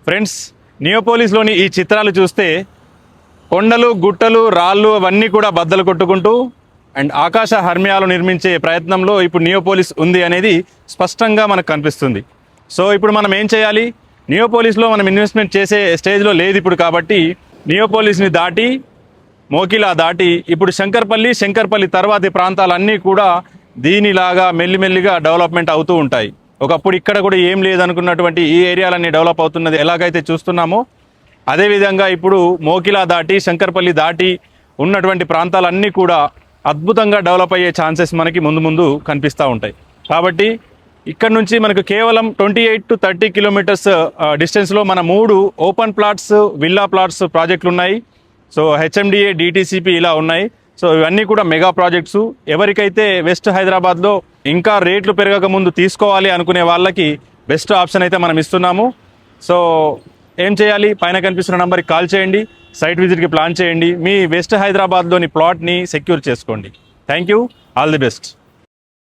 Friends, నియోపోలిస్లోని ఈ చిత్రాలు చూస్తే కొండలు, గుట్టలు, రాళ్ళు అవన్నీ కూడా బద్దలు కొట్టుకుంటూ అండ్ ఆకాశ హర్మ్యాలు నిర్మించే ప్రయత్నంలో ఇప్పుడు నియోపోలిస్ ఉంది అనేది స్పష్టంగా మనకు కనిపిస్తుంది. సో ఇప్పుడు మనం ఏం చేయాలి? నియోపోలిస్లో మనం ఇన్వెస్ట్మెంట్ చేసే స్టేజ్లో లేదు ఇప్పుడు. కాబట్టి నియోపోలిస్ని దాటి, మోకిలా దాటి ఇప్పుడు శంకర్పల్లి తర్వాతి ప్రాంతాలన్నీ కూడా దీనిలాగా మెల్లిమెల్లిగా డెవలప్మెంట్ అవుతూ ఉంటాయి. ఒకప్పుడు ఇక్కడ కూడా ఏం లేదనుకున్నటువంటి ఈ ఏరియాలన్నీ డెవలప్ అవుతున్నది ఎలాగైతే చూస్తున్నామో అదేవిధంగా ఇప్పుడు మోకిలా దాటి, శంకర్పల్లి దాటి ఉన్నటువంటి ప్రాంతాలన్నీ కూడా అద్భుతంగా డెవలప్ అయ్యే ఛాన్సెస్ మనకి ముందు కనిపిస్తూ ఉంటాయి. కాబట్టి ఇక్కడ నుంచి మనకు కేవలం 28 to 30 కిలోమీటర్స్ డిస్టెన్స్లో మన 3 ఓపెన్ ప్లాట్స్, విల్లా ప్లాట్స్ ప్రాజెక్టులు ఉన్నాయి. సో హెచ్ఎండిఏ, డిటిసిపి ఇలా ఉన్నాయి. సో ఇవన్నీ కూడా మెగా ప్రాజెక్ట్స్. ఎవరికైతే వెస్ట్ హైదరాబాద్లో ఇంకా రేట్లు పెరగక ముందు తీసుకోవాలి అనుకునే వాళ్ళకి బెస్ట్ ఆప్షన్ అయితే మనం ఇస్తున్నాము. సో ఏం చేయాలి? పైన కనిపిస్తున్న నెంబర్కి కాల్ చేయండి, సైట్ విజిట్కి ప్లాన్ చేయండి, మీ వెస్ట్ హైదరాబాద్లోని ప్లాట్ని సెక్యూర్ చేసుకోండి. Thank you, all the best.